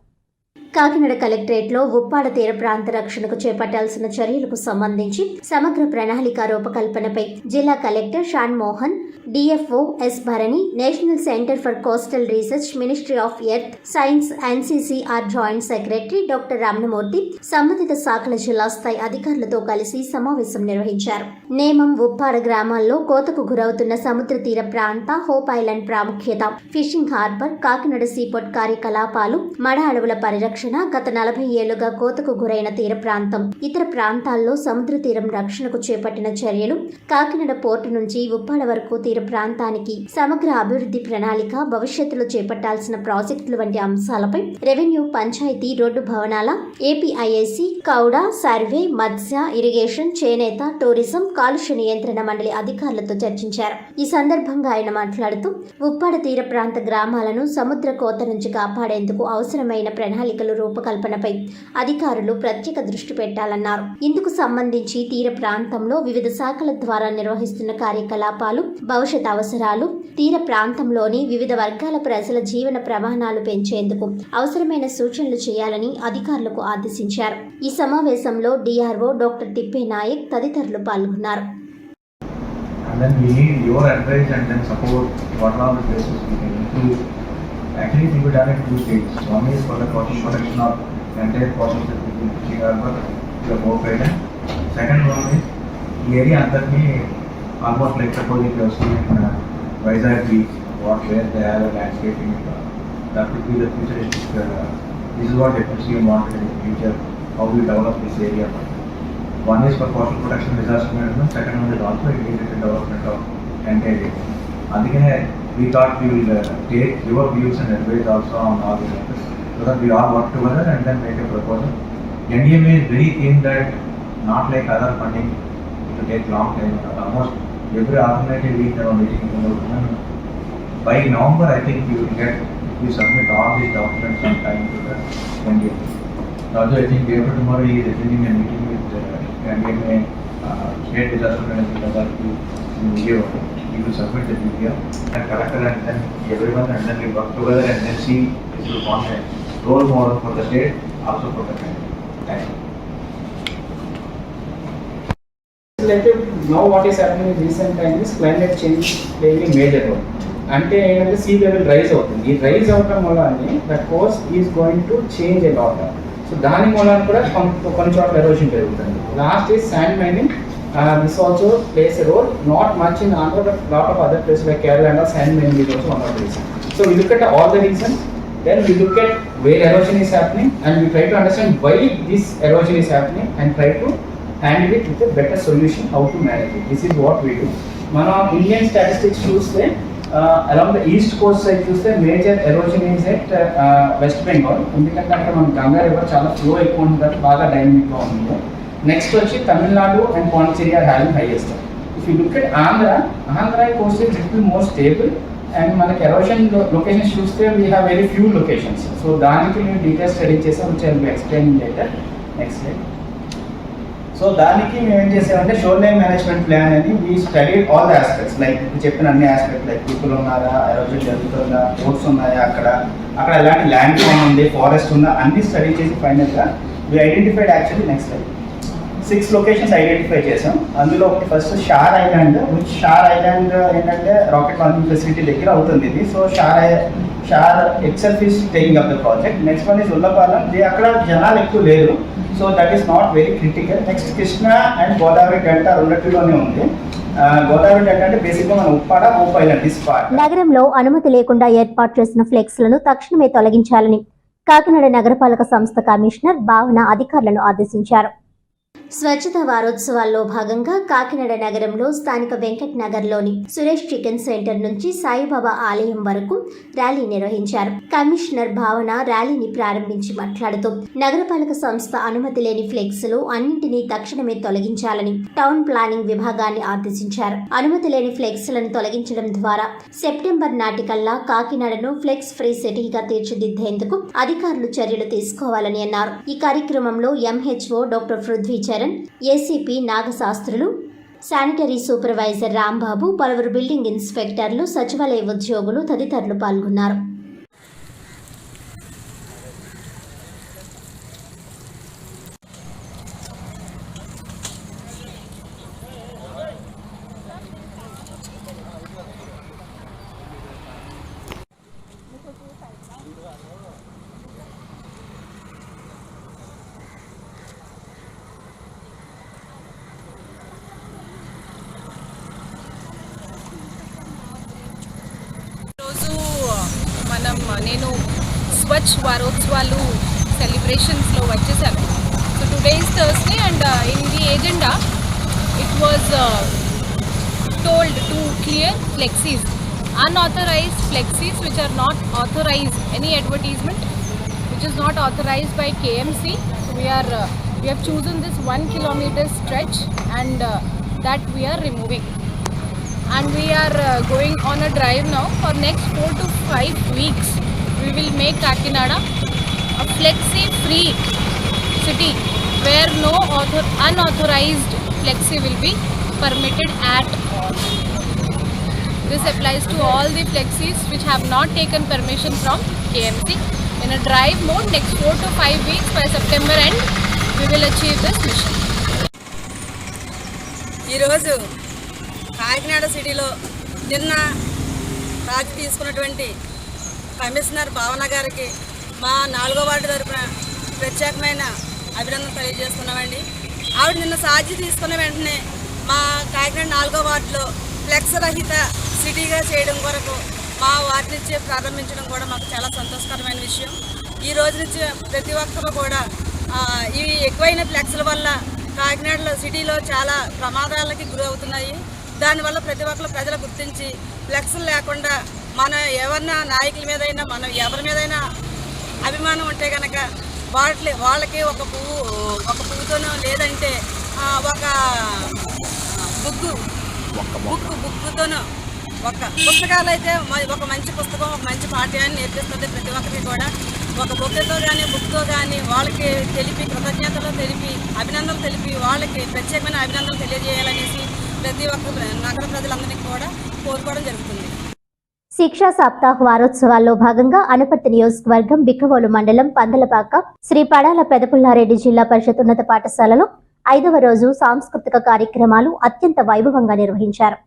కాకినాడ కలెక్టరేట్లో ఉప్పాడ తీర ప్రాంత రక్షణకు చేపట్టాల్సిన చర్యలకు సంబంధించి సమగ్ర ప్రణాళిక రూపకల్పనపై జిల్లా collector Shanmohan, DFO S Bharani, national centre for coastal research, ministry of earth science, NCCR joint secretary doctor Ramanamurthy సంబంధిత శాఖల జిల్లా స్థాయి అధికారులతో కలిసి సమావేశం నిర్వహించారు. నేమం, ఉప్పాడ గ్రామాల్లో కోతకు గురవుతున్న సముద్ర తీర ప్రాంత, హోప్ ఐలాండ్ ప్రాముఖ్యత, ఫిషింగ్ హార్బర్, కాకినాడ సీపోర్ట్ కార్యకలాపాలు, మడ అడవుల పరిరక్షణ, గత 40 ఏళ్లుగా కోతకు గురైన తీర ప్రాంతం, ఇతర ప్రాంతాల్లో సముద్ర తీరం రక్షణకు చేపట్టిన చర్యలు, కాకినాడ పోర్టు నుంచి ఉప్పాడ వరకు తీర ప్రాంతానికి సమగ్ర అభివృద్ధి ప్రణాళిక, భవిష్యత్తులో చేపట్టాల్సిన ప్రాజెక్టులు వంటి అంశాలపై రెవెన్యూ, పంచాయతీ, రోడ్డు భవనాల, ఏపీఐఐసి, కౌడ, సర్వే, మత్స్య, ఇరిగేషన్, చేనేత, టూరిజం, కాలుష్య నియంత్రణ మండలి అధికారులతో చర్చించారు. ఈ సందర్భంగా ఆయన మాట్లాడుతూ ఉప్పాడ తీర ప్రాంత గ్రామాలను సముద్ర కోత నుంచి కాపాడేందుకు అవసరమైన ప్రణాళికలు రూపకల్పనపై అధికారులు ప్రత్యేక దృష్టి పెట్టాలన్నారు. ఇందుకు సంబంధించి తీర ప్రాంతంలో వివిధ శాఖల ద్వారా నిర్వహిస్తున్న కార్యకలాపాలు, భవిష్యత్ అవసరాలు, తీర ప్రాంతంలోని వివిధ వర్గాల ప్రజల జీవన ప్రమాణాలు పెంచేందుకు అవసరమైన సూచనలు చేయాలని అధికారులకు ఆదేశించారు. ఈ సమావేశంలో డిఆర్ఓ డాక్టర్ తిప్పే నాయక్ తదితరులు పాల్గొన్నారు. Actually, it will be done in 2 stages. One is for the coastal protection of entire coastal security, fishing harbor, the boat island. Second one is the area under me, almost like suppose if you are seeing Vizag beach, where they have a landscaping, that will be the futuristic. This is what FMC wanted in the future, how we develop this area. One is for coastal protection, disaster management. Second one is also integrated development of entire area. Again, we thought we will take your views and advice also on all these matters, so that we all work together and then make a proposal. NDMA is very keen that not like other funding, it will take long time. Almost every alternative week there are meetings. By November, I think we will get, we submit all these documents on time to the NDMA. Also, I think day after tomorrow he is attending a meeting with NDMA, State Disaster Management Authority in Vijayawada. We will submit the media and collector and then everyone, and then we work together and then see this will form a role model for the state, also for the country. Thank you. Like now what is happening in recent time is climate change playing a major role. అంటే ఏంటంటే sea level rise అవుతుంది. ఈ rise అవడం వల్ల the Coast is going to change a lot. So దాని మూలన కూడా కొన్ని చోట్ల ఎరోషన్ పెరుగుతుంది. Last is sand mining. This also plays a role, not much in Andhra, but lot of other places like Kerala and sand mining is also one of the reasons. So we look at all the reasons, then we look at where erosion is happening, and we try to understand why this erosion is happening and try to handle it with a better solution, how to manage it. This is what we do. Mana Indian statistics చూస్తే along the east coast side చూస్తే major erosion is at West Bengal. ఎందుకంటే అక్కడ మన Ganga river చాలా flow ఎక్కువ ఉంటుంది, బాగా డైనమిక్గా ఉంది. Next వచ్చి Tamil Nadu and Pondicherry are having highest. If you look at Andhra coast is little more stable and మనకి ఎరోషన్ లొకేషన్స్ చూస్తే we have very few locations. So దానికి మేము డీటెయిల్ స్టడీ చేసాం, which I will be explaining later. Next slide. So దానికి మేము ఏం చేసామంటే shoreline management plan అని we study all the aspects, like చెప్పిన అన్ని ఆస్పెక్ట్స్, లైక్ పీపుల్ ఉన్నారా, ఎరోజన్ జరుగుతుందా, రోడ్స్ ఉన్నాయా, అక్కడ ఎలాంటి ల్యాండ్ ఉంది, ఫారెస్ట్ ఉందా, అన్ని స్టడీ చేసి ఫైనల్గా we identified actually next slide 6 locations identify చేసాం. అందులో ఒకటి first SHAR island, which SHAR island ఏంటంటే రాకెట్ లాంచింగ్ ఫెసిలిటీ దగ్గర అవుతుంది ఇది. So SHAR itself is taking up the project. Next one is Ullapalem, అక్కడ జనాలు ఎక్కువ లేరు, so that is not very critical. Next Krishna and Godavari delta రెండిటిలోనే ఉంది. గోదావరి డెల్టా అంటే బేసిక్గా మన Uppada of island this part. నగరంలో అనుమతి లేకుండా ఏర్పాటు చేసిన ఫ్లెక్స్లను తక్షణమే తొలగించాలని కాకినాడ నగరపాలక సంస్థ కమిషనర్ భావన అధికారులను ఆదేశించారు. స్వచ్ఛత వారోత్సవాల్లో భాగంగా కాకినాడ నగరంలో స్థానిక వెంకట్ నగర్లోని సురేష్ చికెన్ సెంటర్ నుంచి సాయిబాబా ఆలయం వరకు ర్యాలీ నిర్వహించారు. కమిషనర్ భావన ర్యాలీని ప్రారంభించి మాట్లాడుతూ నగరపాలక సంస్థ అనుమతి లేని ఫ్లెక్స్లు అన్నింటినీ తక్షణమే తొలగించాలని టౌన్ ప్లానింగ్ విభాగాన్ని ఆదేశించారు. అనుమతి లేని ఫ్లెక్స్లను తొలగించడం ద్వారా సెప్టెంబర్ నాటికల్లా కాకినాడను ఫ్లెక్స్ ఫ్రీ సిటీగా తీర్చిదిద్దేందుకు అధికారులు చర్యలు తీసుకోవాలని అన్నారు. ఈ కార్యక్రమంలో MHO doctor Prithvi Charan, ACP Nagasastrulu, sanitary supervisor Rambabu, పలువురు బిల్డింగ్ ఇన్స్పెక్టర్లు, సచివాలయ ఉద్యోగులు తదితరులు పాల్గొన్నారు. నేను స్వచ్ఛ వారోత్సవాలు సెలబ్రేషన్స్లో వచ్చేసాను. So today is Thursday and in the agenda it was told to clear flexies, unauthorized flexes which are not authorized, any advertisement which is not authorized by KMC. So we have chosen this 1 kilometer stretch and that we are removing. And we are going on a drive now for next 4 to 5 weeks. We will make Kakinada a flexi free city where no unauthorized flexi will be permitted at all. This applies to all the flexis which have not taken permission from KMC. In a drive mode next 4 to 5 weeks by September end we will achieve this mission. ఈ రోజు కాకినాడ సిటీలో నిన్న రాజు తీసుకున్నటువంటి commissioner భావన గారికి మా 4వ ward తరపున ప్రత్యేకమైన అభినందనలు తెలియజేస్తున్నామండి. ఆవిడ నిన్న సాధ్య తీసుకున్న వెంటనే మా కాకినాడ 4వ వార్డులో ఫ్లెక్స్ రహిత సిటీగా చేయడం కొరకు మా వార్డు నుంచి ప్రారంభించడం కూడా మాకు చాలా సంతోషకరమైన విషయం. ఈ రోజు నుంచి ప్రతి ఒక్కరు కూడా ఈ ఎక్కువైన ఫ్లెక్స్ల వల్ల కాకినాడలో సిటీలో చాలా ప్రమాదాలకి గురవుతున్నాయి. దానివల్ల ప్రతి ఒక్కరు ప్రజలు గుర్తించి ఫ్లెక్స్లు లేకుండా మన ఎవరిన నాయకుల మీదైనా మనం ఎవరి మీదైనా అభిమానం ఉంటే కనుక వాళ్ళకి ఒక పువ్వుతోనో లేదంటే ఒక బుక్కుతోనో ఒక పుస్తకాలు అయితే ఒక మంచి పుస్తకం ఒక మంచి పాఠ్యాన్ని నేర్పిస్తుంది. ప్రతి ఒక్కరికి కూడా ఒక బుక్తో కానీ బుక్తో కానీ వాళ్ళకి తెలిపి కృతజ్ఞతలు తెలిపి అభినందనలు తెలిపి వాళ్ళకి ప్రత్యేకమైన అభినందనలు తెలియజేయాలనేసి ప్రతి ఒక్క నగర ప్రజలందరికీ కూడా కోరుకోవడం జరుగుతుంది. శిక్షా సప్తాహ వారోత్సవాల్లో భాగంగా అనపర్తి నియోజకవర్గం బిక్కవోలు మండలం పందలపాక శ్రీ పడాల పెదపుల్లారెడ్డి జిల్లా పరిషత్ ఉన్నత పాఠశాలలో 5వ రోజు సాంస్కృతిక కార్యక్రమాలు అత్యంత వైభవంగా నిర్వహించారు.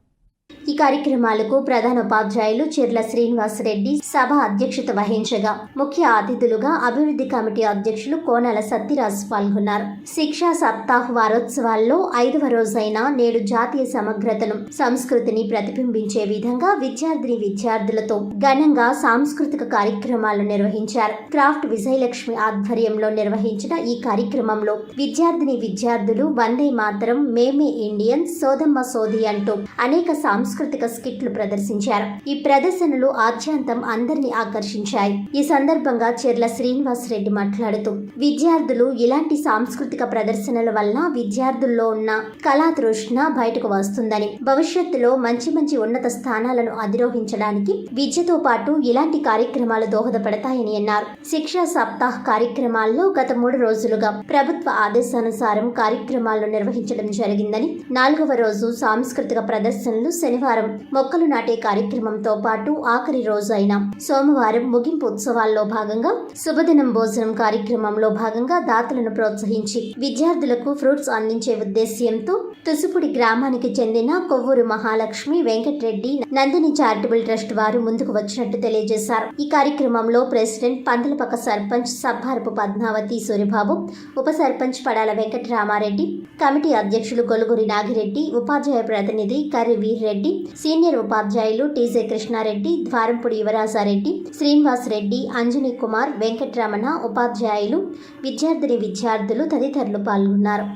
ఈ కార్యక్రమాలకు ప్రధాన ఉపాధ్యాయులు చెర్ల శ్రీనివాస్ రెడ్డి సభ అధ్యక్షత వహించగా ముఖ్య అతిథులుగా అభివృద్ధి కమిటీ అధ్యక్షులు కోనాల సత్యరాజ్ పాల్గొన్నారు. శిక్షా సప్తాహ్ వారోత్సవాల్లో 5వ రోజైన నేడు జాతీయ సమగ్రతను సంస్కృతిని ప్రతిబింబించే విధంగా విద్యార్థులతో ఘనంగా సాంస్కృతిక కార్యక్రమాలు నిర్వహించారు. క్రాఫ్ట్ విజయలక్ష్మి ఆధ్వర్యంలో నిర్వహించిన ఈ కార్యక్రమంలో విద్యార్థులు వందే మాతరం, మేమే ఇండియన్, సోదమ్మ సోది అంటూ అనేక సాంస్కృతిక స్కిట్లు ప్రదర్శించారు. ఈ ప్రదర్శనలు ఆద్యంతం అందరినీ ఆకర్షించాయి. ఈ సందర్భంగా చెర్ల శ్రీనివాస్ రెడ్డి మాట్లాడుతూ విద్యార్థులు ఇలాంటి సాంస్కృతిక ప్రదర్శనల వలన విద్యార్థుల్లో ఉన్న కళా తృష్ణ బయటకు వస్తుందని, భవిష్యత్తులో మంచి ఉన్నత స్థానాలను అధిరోహించడానికి విద్యతో పాటు ఇలాంటి కార్యక్రమాలు దోహదపడతాయని అన్నారు. శిక్షా సప్తాహ్ కార్యక్రమాల్లో గత 3 రోజులుగా ప్రభుత్వ ఆదేశానుసారం కార్యక్రమాలు నిర్వహించడం జరిగిందని, 4వ రోజు సాంస్కృతిక ప్రదర్శనలు శనివారం మొక్కలు నాటే కార్యక్రమంతో పాటు ఆఖరి రోజు అయిన సోమవారం ముగింపు ఉత్సవాల్లో భాగంగా శుభదినం భోజనం కార్యక్రమంలో భాగంగా దాతలను ప్రోత్సహించి విద్యార్థులకు ఫ్రూట్స్ అందించే ఉద్దేశ్యంతో తుసుపుడి గ్రామానికి చెందిన కొవ్వూరు మహాలక్ష్మి, వెంకటరెడ్డి, నందిని చారిటబుల్ ట్రస్ట్ వారు ముందుకు వచ్చినట్టు తెలియజేశారు. ఈ కార్యక్రమంలో ప్రెసిడెంట్, పందలపక్క సర్పంచ్ సబ్బారపు పద్మావతి సూరిబాబు, ఉప సర్పంచ్ పడాల వెంకటరామారెడ్డి, కమిటీ అధ్యక్షులు గొలుగురి నాగిరెడ్డి, ఉపాధ్యాయ ప్రతినిధి కర్రి వీర్రెడ్డి, సీనియర్ ఉపాధ్యాయులు టీజే కృష్ణారెడ్డి, ద్వారంపూడి యువరాజారెడ్డి, శ్రీనివాస్ రెడ్డి, అంజనీ కుమార్, వెంకటరమణ, ఉపాధ్యాయులు, విద్యార్థులు తదితరులు పాల్గొన్నారు.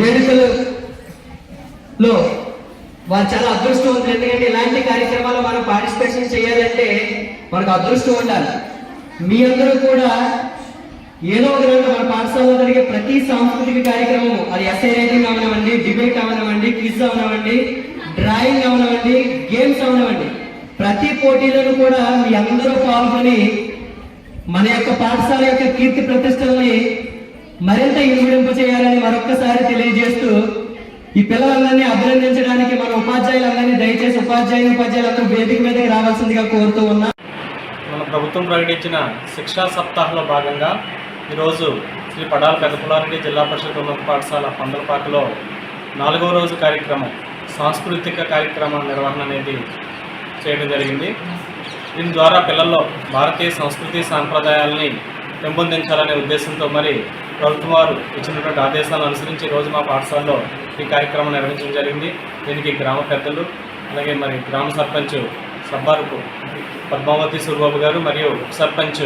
వేడుకలలో వారు చాలా అదృష్టవంతులు. ఎందుకంటే ఇలాంటి కార్యక్రమాలు మనం పార్టిసిపేషన్ చేయాలంటే మనకు అదృష్టం ఉండాలి. మీ అందరూ కూడా ఏదో ఒక రోజు మన పాఠశాలలో జరిగే ప్రతి సాంస్కృతిక కార్యక్రమం, అది ఎస్ఐ రైటింగ్ అవనివ్వండి, డిబేట్ అవనివ్వండి, క్విజ్ అవనివ్వండి, డ్రాయింగ్ అవనివ్వండి, గేమ్స్ అవనివ్వండి, ప్రతి పోటీలను కూడా మీ అందరూ పాల్గొని మన యొక్క పాఠశాల యొక్క కీర్తి ప్రతిష్టల్ని మరింత ఇనుమడింపు చేయాలని మరొక్కసారి తెలియజేస్తూ ఈ పిల్లలందరినీ అభినందించడానికి మన ఉపాధ్యాయులందరినీ దయచేసి ఉపాధ్యాయులందరూ వేదిక మీదకి రావాల్సిందిగా కోరుతూ ఉన్నా. మన ప్రభుత్వం ప్రకటించిన శిక్షా సప్తాహంలో భాగంగా ఈరోజు శ్రీ పడాల పెద్దపులారెడ్డి జిల్లా పరిషత్ ఉన్నత పాఠశాల పందలపాకలో 4వ రోజు కార్యక్రమం సాంస్కృతిక కార్యక్రమాల నిర్వహణ అనేది చేయడం జరిగింది. దీని ద్వారా పిల్లల్లో భారతీయ సంస్కృతి సాంప్రదాయాలని పెంపొందించాలనే ఉద్దేశంతో మరి ప్రభుత్వం వారు ఇచ్చినటువంటి ఆదేశాలను అనుసరించి ఈరోజు మా పాఠశాలలో ఈ కార్యక్రమం నిర్వహించడం జరిగింది. దీనికి గ్రామ పెద్దలు, అలాగే మరి గ్రామ సర్పంచ్ సబ్బారుపు పద్మావతి సూర్బాబు గారు మరియు ఉప సర్పంచ్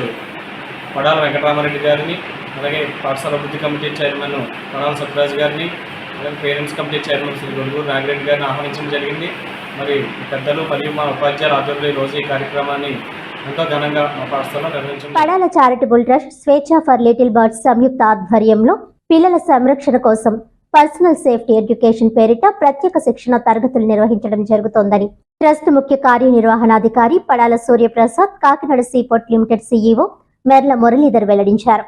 పడాల వెంకటరామారెడ్డి గారిని, అలాగే పాఠశాల అభివృద్ధి కమిటీ చైర్మన్ పడాల సత్యరాజు గారిని, అలాగే parents committee chairman Shri Goduguru Nagireddy గారిని ఆహ్వానించడం జరిగింది. మరి పెద్దలు మరియు మా ఉపాధ్యాయుల ఆధ్వర్యంలో ఈరోజు ఈ కార్యక్రమాన్ని ఎంతో ఘనంగా మా పాఠశాలలో నిర్వహించడం. పడాల చారిటబుల్ ట్రస్ట్ స్వేచ్ఛ ఫర్ లిటిల్ బర్డ్స్ సంయుక్త ఆధ్వర్యంలో పిల్లల సంరక్షణ కోసం పర్సనల్ సేఫ్టీ ఎడ్యుకేషన్ పేరిట ప్రత్యేక శిక్షణ తరగతులు నిర్వహించడం జరుగుతోందని ట్రస్ట్ ముఖ్య కార్యనిర్వహణాధికారి Padala Suryaprasad, Kakinada seaport limited CEO Merla Muralidhar వెల్లడించారు.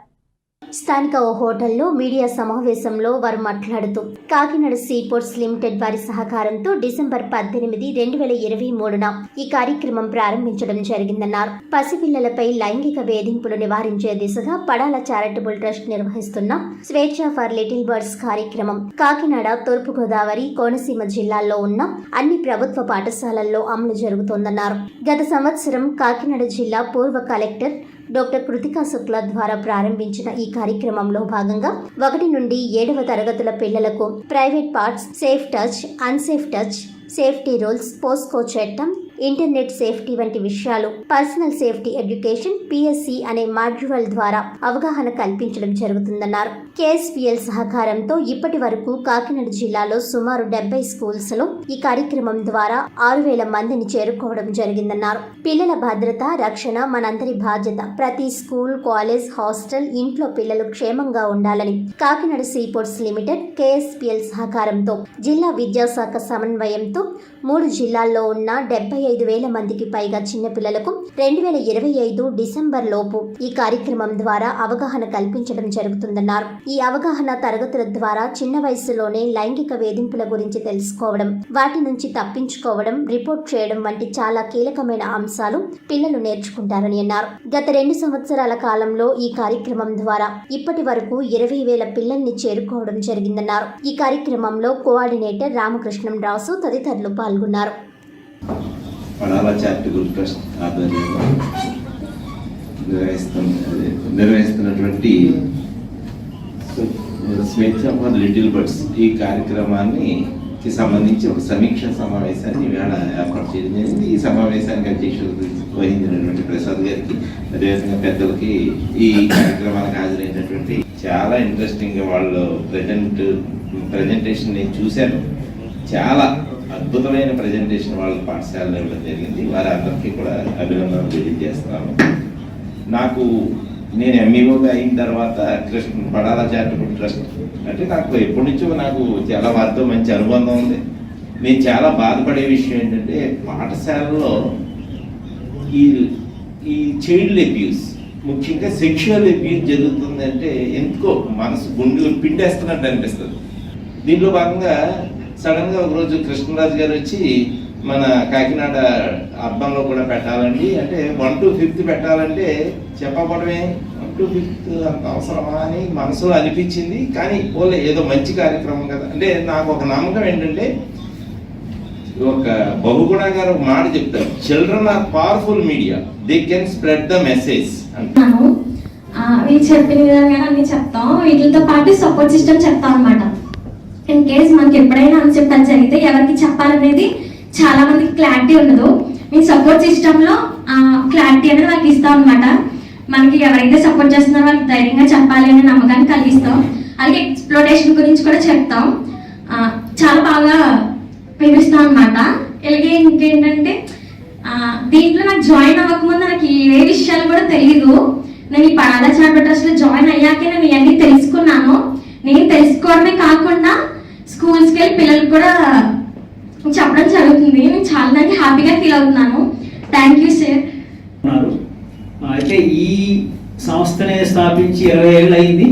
స్థానిక ఓ హోటల్లో మీడియా సమావేశంలో వారు మాట్లాడుతూ కాకినాడ సీపోర్ట్స్ లిమిటెడ్ వారి సహకారంతో డిసెంబర్ 18, 2023న ఈ కార్యక్రమం ప్రారంభించడం జరిగిందన్నారు. పసిపిల్లలపై లైంగిక వేధింపులు నివారించే దిశగా పడాల చారిటబుల్ ట్రస్ట్ నిర్వహిస్తున్న స్వేచ్ఛ ఫర్ లిటిల్ బర్డ్స్ కార్యక్రమం కాకినాడ, తూర్పుగోదావరి, కోనసీమ జిల్లాల్లో ఉన్న అన్ని ప్రభుత్వ పాఠశాలల్లో అమలు జరుగుతోందన్నారు. గత సంవత్సరం కాకినాడ జిల్లా పూర్వ కలెక్టర్ డాక్టర్ కృతికా శుక్లా ద్వారా ప్రారంభించిన ఈ కార్యక్రమంలో భాగంగా 1 నుండి 7వ తరగతుల పిల్లలకు private parts, safe touch, unsafe touch, safety rules, POSCO చట్టం, ఇంటర్నెట్ సేఫ్టీ వంటి విషయాలు, పర్సనల్ సేఫ్టీ ఎడ్యుకేషన్ పిఎస్సి అనే మాడ్యూల్ ద్వారా అవగాహన కల్పించడం జరుగుతుందన్నారు. కేఎస్పిఎల్ సహకారంతో ఇప్పటి వరకు కాకినాడ జిల్లాలో సుమారు 70 స్కూల్స్ లో ఈ కార్యక్రమం ద్వారా 6,000 మందిని చేరుకోవడం జరిగిందన్నారు. పిల్లల భద్రత, రక్షణ మనందరి బాధ్యత. ప్రతి స్కూల్, కాలేజ్, హాస్టల్, ఇంట్లో పిల్లలు క్షేమంగా ఉండాలని కాకినాడ సీపోర్ట్స్ లిమిటెడ్ కేఎస్పిఎల్ సహకారంతో జిల్లా విద్యాశాఖ సమన్వయంతో 3 జిల్లాల్లో ఉన్న 75,000 మందికి పైగా చిన్నపిల్లలకు 2025 డిసెంబర్ లోపు ఈ కార్యక్రమం ద్వారా అవగాహన కల్పించడం జరుగుతుందన్నారు. ఈ అవగాహన తరగతుల ద్వారా చిన్న వయసులోనే లైంగిక వేధింపుల గురించి తెలుసుకోవడం, వాటి నుంచి తప్పించుకోవడం, రిపోర్ట్ చేయడం వంటి చాలా కీలకమైన అంశాలు పిల్లలు నేర్చుకుంటారని అన్నారు. గత 2 సంవత్సరాల కాలంలో ఈ కార్యక్రమం ద్వారా ఇప్పటి వరకు 20,000 పిల్లల్ని చేరుకోవడం జరిగిందన్నారు. ఈ కార్యక్రమంలో కోఆర్డినేటర్ రామకృష్ణం రాసు తదితరులు పాల్గొన్నారు. పడాల చారిటబుల్ ట్రస్ట్ ఆధ్వర్యంలో నిర్వహిస్తున్నటువంటి స్వేచ్ఛ ఫర్ లిటిల్ బర్డ్స్ ఈ కార్యక్రమానికి సంబంధించి ఒక సమీక్ష సమావేశాన్ని ఇవాళ ఏర్పాటు చేయడం జరిగింది. ఈ సమావేశానికి అధ్యక్షత వహించినటువంటి ప్రసాద్ గారికి, అదేవిధంగా పెద్దలకి, ఈ కార్యక్రమానికి హాజరైనటువంటి చాలా ఇంట్రెస్టింగ్గా వాళ్ళు ప్రజెంటేషన్ నేను చూశాను. చాలా అద్భుతమైన ప్రజెంటేషన్ వాళ్ళ పాఠశాలలో ఇవ్వడం జరిగింది. వారి అందరికీ కూడా అభినందనలు తెలియజేస్తున్నాను. నేను ఎంఈఓగా అయిన తర్వాత పడాల చారిటబుల్ ట్రస్ట్ అంటే నాకు ఎప్పటి నుంచో నాకు చాలా వారితో మంచి అనుబంధం ఉంది. నేను చాలా బాధపడే విషయం ఏంటంటే పాఠశాలలో ఈ చైల్డ్ అబ్యూస్, ముఖ్యంగా సెక్షువల్ అబ్యూస్ జరుగుతుందంటే ఎందుకో మనసు గుండెలు పిండేస్తున్నట్టు అనిపిస్తుంది. దీంట్లో భాగంగా సడన్గా ఒకరోజు కృష్ణరాజు గారు వచ్చి మన కాకినాడ అర్బన్లో కూడా పెట్టాలండి అంటే 1 to 5th పెట్టాలంటే చెప్పకపోవడమే 1 to 5th అంత అవసరమా అని మనసులో అనిపించింది. కానీ పోలే, ఏదో మంచి కార్యక్రమం కదా అంటే నాకు ఒక నమ్మకం ఏంటంటే ఒక బహుగుణ గారు ఒక మాట చెప్తారు, children are powerful media, they can spread the message అంటారు. మీరు చెప్పిన విధంగా అన్ని చెప్తాం, వీటితో పాటు సపోర్ట్ సిస్టమ్ చెప్తాం అనమాట. ఇన్ కేస్ మనకి ఎప్పుడైనా అన్సెప్ట్ జరిగితే ఎవరికి చెప్పాలనేది చాలా మందికి క్లారిటీ ఉండదు. మీ సపోర్ట్ సిస్టమ్ లో క్లారిటీ అనేది నాకు ఇస్తాం అనమాట. మనకి ఎవరైతే సపోర్ట్ చేస్తున్నారో వాళ్ళకి ధైర్యంగా చెప్పాలి అనే నమ్మకాన్ని కలిగిస్తాం. అలాగే ఎక్స్ప్లోరేషన్ గురించి కూడా చెప్తాం, చాలా బాగా వివరిస్తాం అనమాట. అలాగే ఇంకేంటంటే దీంట్లో నాకు జాయిన్ అవ్వకముందు నాకు ఏ విషయాలు కూడా తెలియదు. నేను ఈ పడాల చారిటబుల్ ట్రస్ట్ లో జాయిన్ అయ్యాకే నేను ఇవన్నీ తెలుసుకున్నాను. నేను తెలుసుకోవడమే కాకుండా స్కూల్స్కి వెళ్ళి పిల్లలకు కూడా చెప్పడం జరుగుతుంది. నేను చాలా హ్యాపీగా ఫీల్ అవుతున్నాను. Thank you sir. అయితే ఈ సంస్థని స్థాపించి 20 ఏళ్ళు అయింది.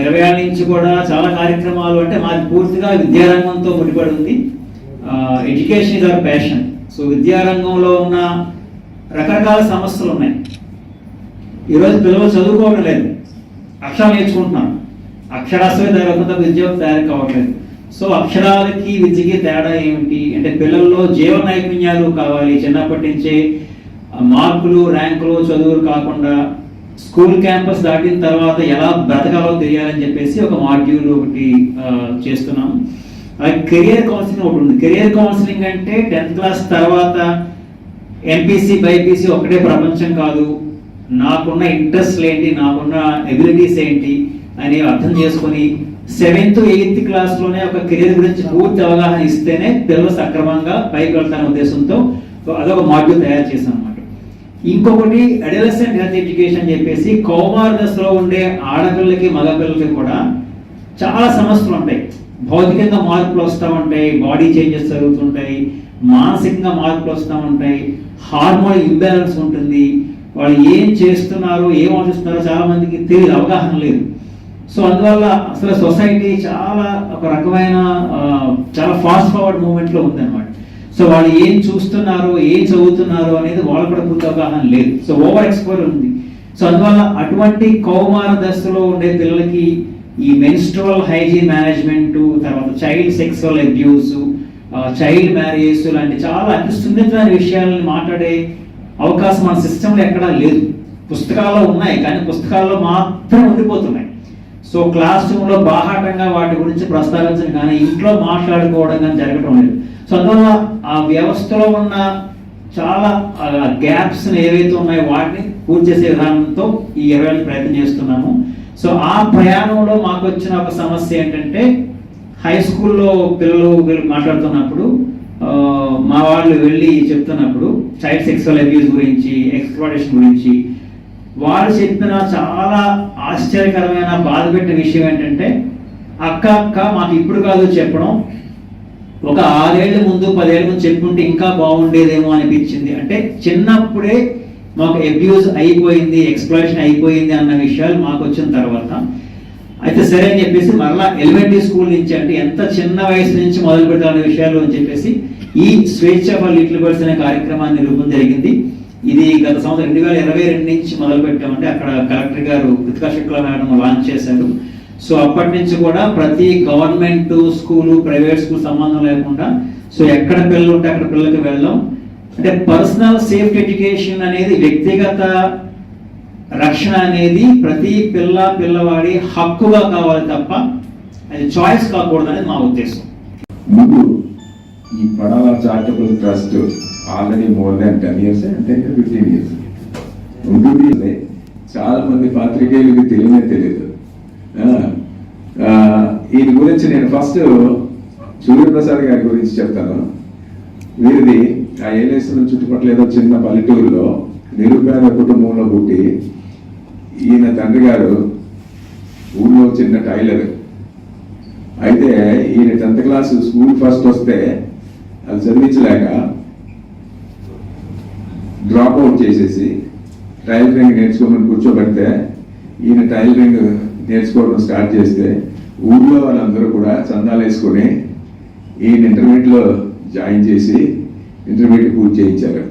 20 ఏళ్ళ నుంచి కూడా చాలా కార్యక్రమాలు, అంటే మాది పూర్తిగా విద్యారంగంతో ముడిపడి ఉంది. Education is our passion. So విద్యారంగంలో ఉన్న రకరకాల సమస్యలు ఉన్నాయి. ఈరోజు పిల్లలు చదువుకోవడం లేదు, అక్షరాలు నేర్చుకుంటున్నాను. అక్షరాస్యమే తయారవుతుందా, విద్య తయారు కావట్లేదు. సో అక్షరాలకి విద్యకి తేడా ఏమిటి అంటే పిల్లల్లో జీవన నైపుణ్యాలు కావాలి. చిన్నప్పటి నుంచే మార్కులు, ర్యాంకులు, చదువులు కాకుండా స్కూల్ క్యాంపస్ దాటిన తర్వాత ఎలా బ్రతకాలో తెలియాలని చెప్పేసి ఒక మాడ్యూల్ ఒకటి చేస్తున్నాం. కెరియర్ కౌన్సిలింగ్ ఒకటి ఉంది. కెరియర్ కౌన్సిలింగ్ అంటే 10th క్లాస్ తర్వాత ఎంపీసీ బైపీసీ ఒకటే ప్రపంచం కాదు, నాకున్న ఇంట్రెస్ట్ ఏంటి, నాకున్న ఎబిలిటీస్ ఏంటి అని అర్థం చేసుకొని 7th 8th క్లాస్లోనే ఒక కెరీర్ గురించి పూర్తి అవగాహన ఇస్తేనే పిల్లలు సక్రమంగా పైకి వెళ్తానే ఉద్దేశంతో అదొక మాడ్యూల్ తయారు చేశాం అన్నమాట. ఇంకొకటి అడోలసెంట్ హెల్త్ ఎడ్యుకేషన్ చెప్పేసి కౌమార దశలో ఉండే ఆడపిల్లలకి మగపిల్లలకి కూడా చాలా సమస్యలు ఉంటాయి. భౌతికంగా మార్పులు వస్తూ ఉంటాయి, బాడీ చేంజెస్ జరుగుతుంటాయి, మానసికంగా మార్పులు వస్తూ ఉంటాయి, హార్మోన్ ఇంబ్యాలెన్స్ ఉంటుంది. వాళ్ళు ఏం చేస్తున్నారో ఏం ఆలోచిస్తున్నారో చాలా మందికి తెలియదు, అవగాహన లేదు. సో అందువల్ల అసలు సొసైటీ చాలా ఒక రకమైన చాలా ఫాస్ట్ ఫార్వర్డ్ మూమెంట్లో ఉందన్నమాట. సో వాళ్ళు ఏం చూస్తున్నారు, ఏం చదువుతున్నారు అనేది వాళ్ళకు కూడా పూర్తి అవగాహన లేదు. సో ఓవర్ ఎక్స్పోజర్ ఉంది. సో అందువల్ల అటువంటి కౌమార దశలో ఉండే పిల్లలకి ఈ మెన్స్ట్రువల్ హైజీన్ మేనేజ్మెంట్, తర్వాత child sexual abuse, child marriage లాంటి చాలా అతి సున్నితమైన విషయాలను మాట్లాడే అవకాశం మన సిస్టంలో ఎక్కడా లేదు. పుస్తకాల్లో ఉన్నాయి కానీ పుస్తకాల్లో మాత్రం ఉండిపోతున్నాయి. సో క్లాస్ రూమ్లో బాహాటంగా వాటి గురించి ప్రస్తావించడం కానీ ఇంట్లో మాట్లాడుకోవడం కానీ జరగడం లేదు. సో అందువల్ల ఆ వ్యవస్థలో ఉన్న చాలా గ్యాప్స్ ఏవైతే ఉన్నాయో వాటిని పూర్తి చేసే విధానంతో ఈ 20 ప్రయత్నం చేస్తున్నాము. సో ఆ ప్రయాణంలో మాకు వచ్చిన ఒక సమస్య ఏంటంటే హై స్కూల్లో పిల్లలు మాట్లాడుతున్నప్పుడు మా వాళ్ళు వెళ్ళి చెప్తున్నప్పుడు చైల్డ్ సెక్సువల్ అబ్యూస్ గురించి, ఎక్స్‌ప్లాయిటేషన్ గురించి వాళ్ళు చెప్పిన చాలా ఆశ్చర్యకరమైన బాధ పెట్టిన విషయం ఏంటంటే అక్క మాకు ఇప్పుడు కాదు చెప్పడం, ఒక 6 ఏళ్ల ముందు 10 ఏళ్ల ముందు చెప్పుంటే ఇంకా బాగుండేదేమో అనిపించింది. అంటే చిన్నప్పుడే మాకు అబ్యూజ్ అయిపోయింది, ఎక్స్‌ప్లాయిటేషన్ అయిపోయింది అన్న విషయాలు మాకు వచ్చిన తర్వాత అయితే సరే అని చెప్పేసి మరలా ఎలిమెంటరీ స్కూల్ నుంచి అంటే ఎంత చిన్న వయసు నుంచి మొదలు పెడతామనే విషయాలు అని చెప్పేసి ఈ స్వేచ్ఛ ఫర్ లిటిల్ బర్డ్స్ అనే కార్యక్రమాన్ని రూపం జరిగింది. ఇది గత సంవత్సరం 2022 నుంచి మొదలు పెట్టామంటే అక్కడ కలెక్టర్ గారు కృతికా శుక్లా మేడం లాంచ్ చేశారు. సో అప్పటి నుంచి కూడా ప్రతి గవర్నమెంట్ స్కూలు, ప్రైవేట్ స్కూల్ సంబంధం లేకుండా సో ఎక్కడ పిల్లలు ఉంటే అక్కడ పిల్లలకి వెళ్ళడం అంటే పర్సనల్ సేఫ్టీ ఎడ్యుకేషన్ అనేది, వ్యక్తిగత రక్షణ అనేది ప్రతి పిల్లవాడి హక్కుగా కావాలి తప్ప అది చాయిస్ కాకూడదు అనేది మా ఉద్దేశం. ముందు ఈ Padala charitable trust already more than 10 years అంటే 15 years ఉంటుంది. చాలా మంది పాత్రికేయులకి తెలియదు. వీరి గురించి నేను ఫస్ట్ సూర్యప్రసాద్ గారి గురించి చెప్తాను. వీరిది ఆ ఏలేశ్వరం చుట్టుపక్కల ఏదో చిన్న పల్లెటూరులో నిరుపేద కుటుంబంలో పుట్టి ఈయన తండ్రి గారు ఊళ్ళో చిన్న టైలర్. అయితే ఈయన 10th క్లాస్ స్కూల్ ఫస్ట్ వస్తే అది చదివించలేక డ్రాప్ అవుట్ చేసేసి టైలరింగ్ నేర్చుకోమని కూర్చోబెడితే ఈయన టైలరింగ్ నేర్చుకోవడం స్టార్ట్ చేస్తే ఊళ్ళో వాళ్ళందరూ కూడా చందాలు వేసుకొని ఈయన ఇంటర్మీడియట్లో జాయిన్ చేసి ఇంటర్మీడియట్ పూర్తి చేయించారు.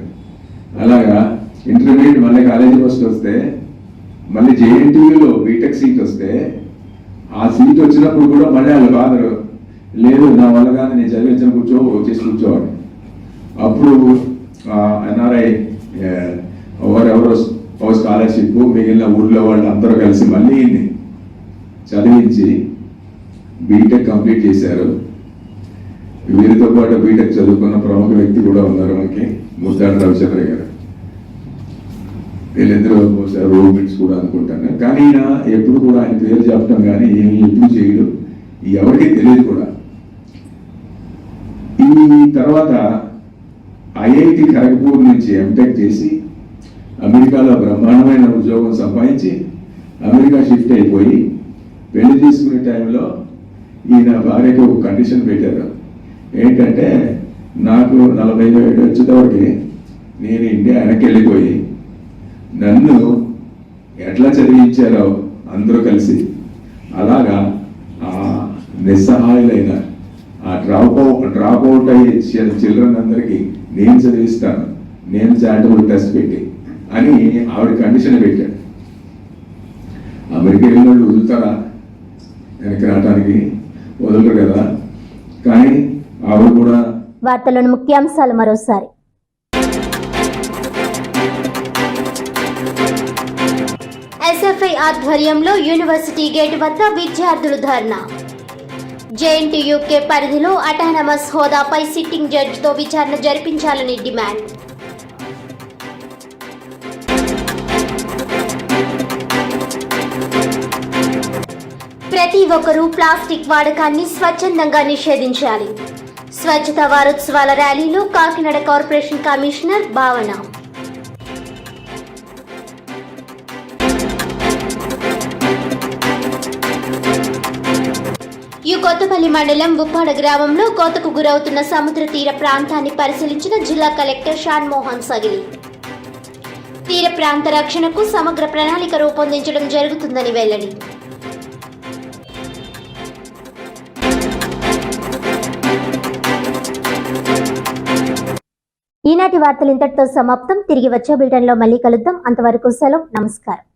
అలాగా ఇంటర్మీడియట్ మళ్ళీ కాలేజీ ఫస్ట్ వస్తే మళ్ళీ జేఎన్టీయూలో బీటెక్ సీట్ వస్తే ఆ సీట్ వచ్చినప్పుడు కూడా మళ్ళీ వాళ్ళ ఫాదర్ లేదు నా వల్ల కానీ నేను చదివించిన వచ్చేసి కూర్చోవాలి. అప్పుడు ఎన్ఆర్ఐ ఎవరెవరో స్కాలర్షిప్ మిగిలిన ఊళ్ళో వాళ్ళు అందరూ కలిసి మళ్ళీ చదివించి బీటెక్ కంప్లీట్ చేశారు. వీరితో పాటు బీటెక్ చదువుకున్న ప్రముఖ వ్యక్తి కూడా ఉన్నారు మనకి, ముద్దాడు రవిచంద్ర గారు. వీళ్ళిద్దరూ రూమ్మేట్స్ కూడా అనుకుంటాను. కానీ ఈయన ఎప్పుడు కూడా ఆయన పేరు చెప్పడం కానీ ఏమి ఎప్పుడు చేయడు, ఎవరికి తెలియదు కూడా. ఈ తర్వాత ఐఐటి ఖరగ్పూర్ నుంచి ఎంటెక్ చేసి అమెరికాలో బ్రహ్మాండమైన ఉద్యోగం సంపాదించి అమెరికా షిఫ్ట్ అయిపోయి పెళ్లి తీసుకునే టైంలో ఈయన భార్యకు ఒక కండిషన్ పెట్టారు. ఏంటంటే నాకు 47 వచ్చేటప్పటికి నేను ఇండియా వెనక్కి వెళ్ళిపోయి నన్ను ఎట్లా చదివించారో అందరూ కలిసి అలాగా ఆ నిస్సహాయులైన ఆ డ్రాప్ అవుట్ అయ్యే చిల్డ్రన్ అందరికీ నేను చదివిస్తాను, నేను చారిటబుల్ ట్రస్ట్ పెట్టి అని ఆవిడ కండిషన్ పెట్టాడు. అమెరికా వెళ్ళిన వాళ్ళు వదులుతారా వెనక్కి రావడానికి? వదలరు కదా. కానీ ఆవిడ కూడా. వార్తలోని ముఖ్యాంశాలు మరోసారి. ఎస్ఎఫ్ఐ ఆధ్వర్యంలో యూనివర్సిటీ గేట్ వద్ద విద్యార్థులు ధర్నా. జేఎన్టీయూకే పరిధిలో అటానమస్ హోదాపై సిట్టింగ్ జడ్జితో విచారణ జరిపించాలని డిమాండ్. ప్రతి ఒక్కరూ ప్లాస్టిక్ వాడకాన్ని స్వచ్ఛందంగా నిషేధించాలి. స్వచ్ఛతా వారోత్సవాల ర్యాలీలో కాకినాడ కార్పొరేషన్ కమిషనర్ భావన. ఈ కొత్తపల్లి మండలం బుప్పాడ గ్రామంలో కోతకు గురవుతున్న సముద్ర తీర ప్రాంతాన్ని పరిశీలించిన జిల్లా కలెక్టర్ షాన్ మోహన్ సగిలి. తీర ప్రాంత రక్షణకు సమగ్ర ప్రణాళిక రూపొందించడం జరుగుతుందని వెల్లడి. ఈనాటి వార్తలు ఇంతటితో సమాప్తం. తిరిగి వచ్చే బులెటిన్లో మళ్ళీ కలుద్దాం. అంతవరకు సెలవు. నమస్కారం.